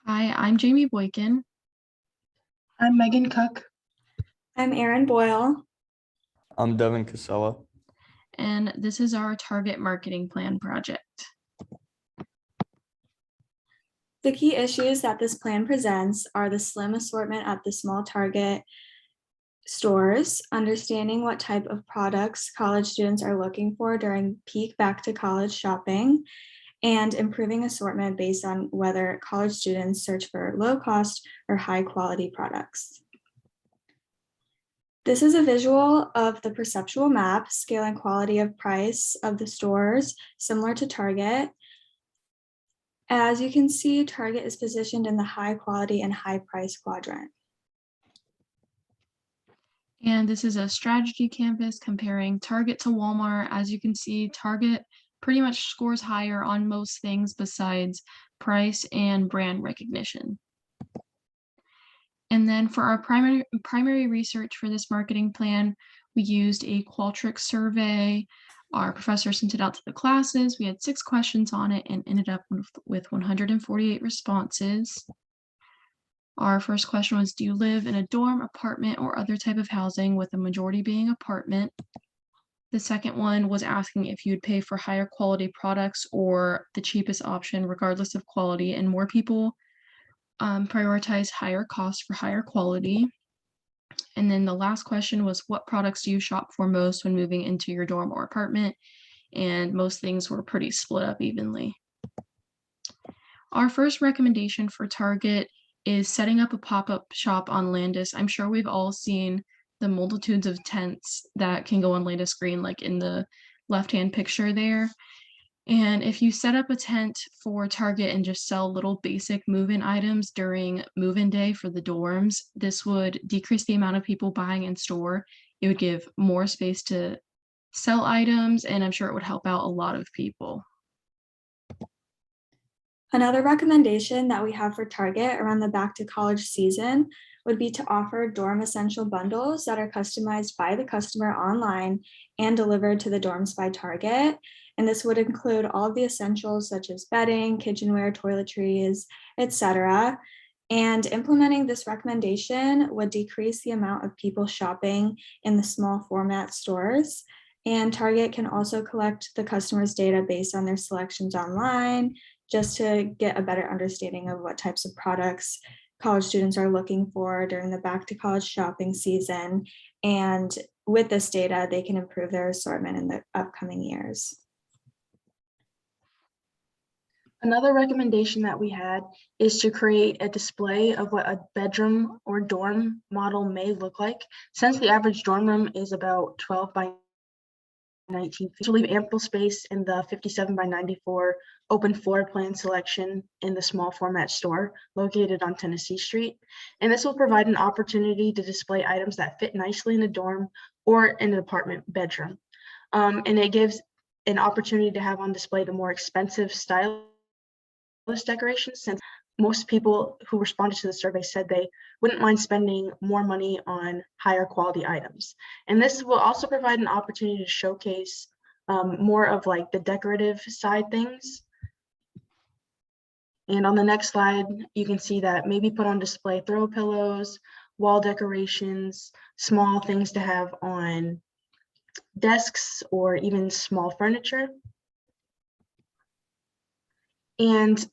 Hi, I'm Jamie Boykin, I'm Megan Cook. I'm Erin Boyle. I'm Devin Casella. and this is our Target Marketing Plan project. The key issues that this plan presents are the slim assortment at the small Target stores, understanding what type of products college students are looking for during peak back to college shopping, and improving assortment based on whether college students search for low cost or high quality products. This is a visual of the perceptual map, scale and quality of price of the stores, similar to Target. As you can see, Target is positioned in the high quality and high price quadrant. And this is a strategy canvas comparing Target to Walmart. As you can see, Target pretty much scores higher on most things besides price and brand recognition. And then for our primary research for this marketing plan, we used a Qualtrics survey. Our professor sent it out to the classes. We had 6 questions on it and ended up with 148 responses. Our first question was, do you live in a dorm, apartment, or other type of housing, with the majority being apartment? The second one was asking if you'd pay for higher quality products or the cheapest option regardless of quality, and more people prioritize higher cost for higher quality. And then the last question was, what products do you shop for most when moving into your dorm or apartment? And most things were pretty split up evenly. Our first recommendation for Target is setting up a pop-up shop on Landis. I'm sure we've all seen the multitudes of tents that can go on Landis Green, like in the left-hand picture there. And if you set up a tent for Target and just sell little basic move-in items during move-in day for the dorms, this would decrease the amount of people buying in store. It would give more space to sell items, and I'm sure it would help out a lot of people. Another recommendation that we have for Target around the back to college season would be to offer dorm essential bundles that are customized by the customer online and delivered to the dorms by Target. And this would include all of the essentials such as bedding, kitchenware, toiletries, etc. And implementing this recommendation would decrease the amount of people shopping in the small format stores. And Target can also collect the customer's data based on their selections online, just to get a better understanding of what types of products college students are looking for during the back to college shopping season. And with this data, they can improve their assortment in the upcoming years. Another recommendation that we had is to create a display of what a bedroom or dorm model may look like. Since the average dorm room is about 12 by 19 feet, to leave ample space in the 57 by 94 open floor plan selection in the small format store located on Tennessee Street. And this will provide an opportunity to display items that fit nicely in a dorm or in an apartment bedroom. And it gives an opportunity to have on display the more expensive stylish decorations, since most people who responded to the survey said they wouldn't mind spending more money on higher quality items. And this will also provide an opportunity to showcase more of like the decorative side things. And on the next slide, you can see that maybe put on display throw pillows, wall decorations, small things to have on desks, or even small furniture. And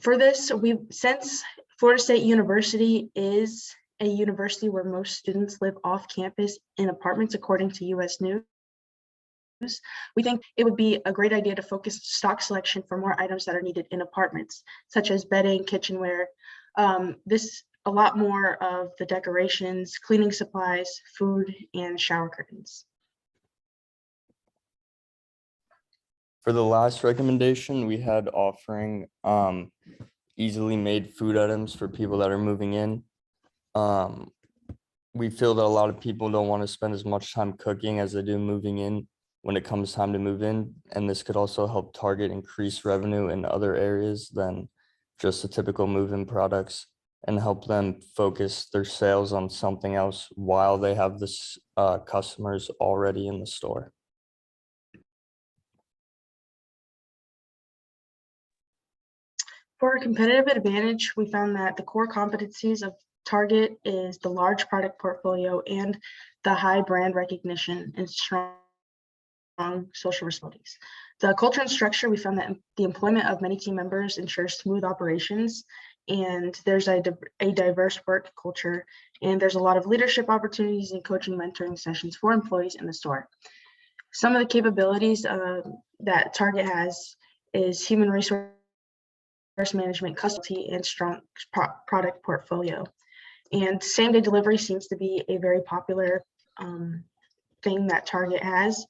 for this, since Florida State University is a university where most students live off campus in apartments, according to US News, we think it would be a great idea to focus stock selection for more items that are needed in apartments, such as bedding, kitchenware, a lot more of the decorations, cleaning supplies, food, and shower curtains. For the last recommendation, we had offering easily made food items for people that are moving in. We feel that a lot of people don't want to spend as much time cooking as they do moving in when it comes time to move in. And this could also help Target increase revenue in other areas than just the typical move-in products, and help them focus their sales on something else while they have this customers already in the store. For a competitive advantage, we found that the core competencies of Target is the large product portfolio and the high brand recognition and strong social responsibilities. The culture and structure, we found that the employment of many team members ensures smooth operations, and there's a diverse work culture, and there's a lot of leadership opportunities and coaching mentoring sessions for employees in the store. Some of the capabilities that Target has is human resource management, custody, and strong product portfolio. And same-day delivery seems to be a very popular thing that Target has.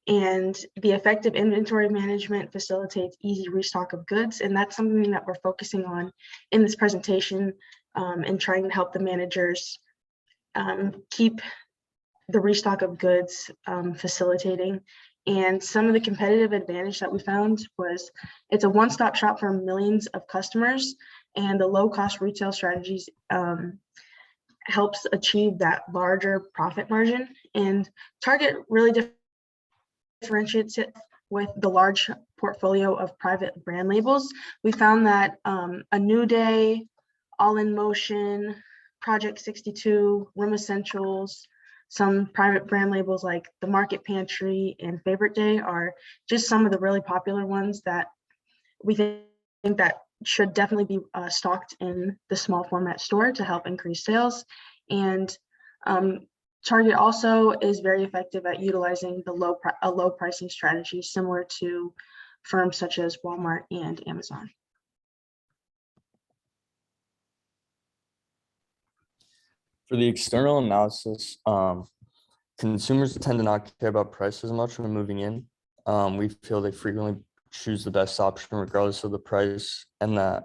And the effective inventory management facilitates easy restock of goods. And that's something that we're focusing on in this presentation and trying to help the managers keep the restock of goods facilitating. And some of the competitive advantage that we found was it's a one-stop shop for millions of customers, and the low-cost retail strategies helps achieve that larger profit margin. And Target really differentiates it with the large portfolio of private brand labels. We found that A New Day, All in Motion, Project 62, Room Essentials, some private brand labels like the Market Pantry and Favorite Day are just some of the really popular ones that we think that should definitely be stocked in the small format store to help increase sales. And Target also is very effective at utilizing the low pricing strategy, similar to firms such as Walmart and Amazon. For the external analysis, consumers tend to not care about price as much when moving in. We feel they frequently choose the best option regardless of the price, and that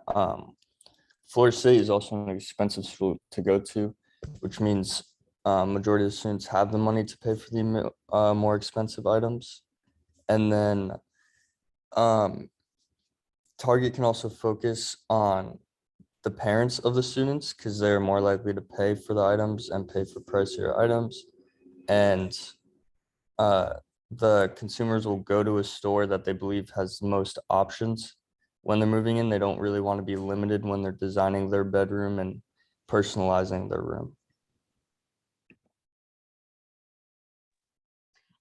Florida State is also an expensive school to go to, which means majority of the students have the money to pay for the more expensive items. And then Target can also focus on the parents of the students because they're more likely to pay for the items and pay for pricier items. And the consumers will go to a store that they believe has the most options when they're moving in. They don't really want to be limited when they're designing their bedroom and personalizing their room.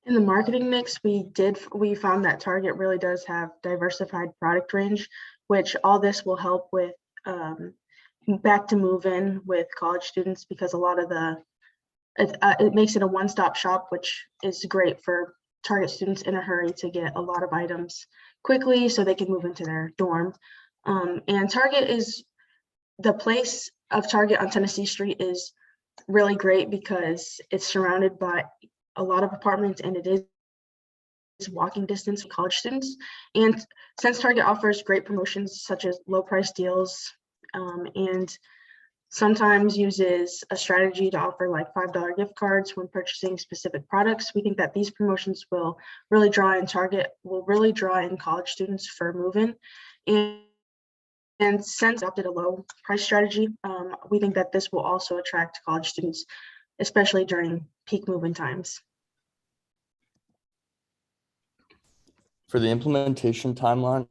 In the marketing mix, we found that Target really does have diversified product range, which all this will help with back to move in with college students, because a lot of it makes it a one-stop shop, which is great for Target students in a hurry to get a lot of items quickly so they can move into their dorm. And Target is the place of Target on Tennessee Street is really great because it's surrounded by a lot of apartments, and it is walking distance for college students. And since Target offers great promotions such as low price deals and sometimes uses a strategy to offer like $5 gift cards when purchasing specific products, we think that these promotions will really draw in college students for move-in. And since adopted a low price strategy, we think that this will also attract college students, especially during peak move-in times. For the implementation timeline,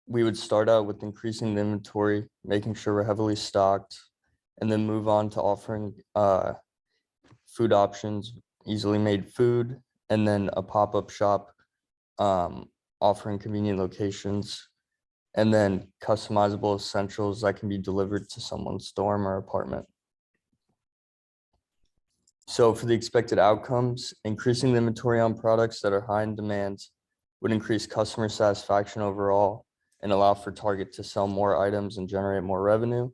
we would start out with increasing the inventory, making sure we're heavily stocked, and then move on to offering food options, easily made food, and then a pop-up shop offering convenient locations, and then customizable essentials that can be delivered to someone's dorm or apartment. So for the expected outcomes, increasing the inventory on products that are high in demand would increase customer satisfaction overall and allow for Target to sell more items and generate more revenue.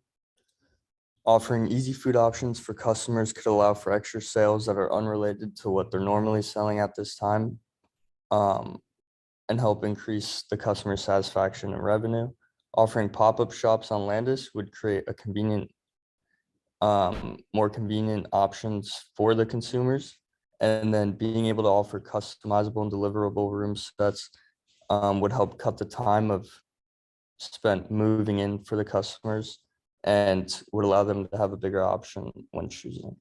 Offering easy food options for customers could allow for extra sales that are unrelated to what they're normally selling at this time, and help increase the customer satisfaction and revenue. Offering pop-up shops on Landis would create a convenient more convenient options for the consumers, and then being able to offer customizable and deliverable room sets would help cut the time of spent moving in for the customers and would allow them to have a bigger option when choosing.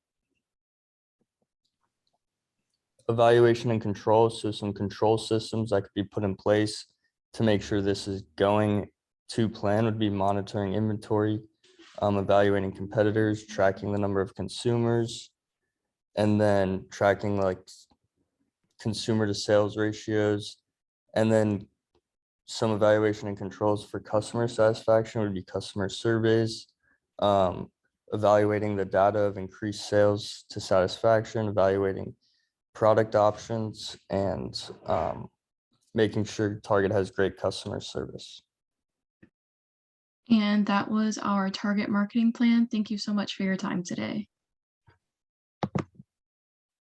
Evaluation and control, so some control systems that could be put in place to make sure this is going 2 plan would be monitoring inventory, evaluating competitors, tracking the number of consumers, and then tracking like consumer to sales ratios. And then some evaluation and controls for customer satisfaction would be customer surveys, evaluating the data of increased sales to satisfaction, evaluating product options, and making sure Target has great customer service. And that was our target marketing plan. Thank you so much for your time today.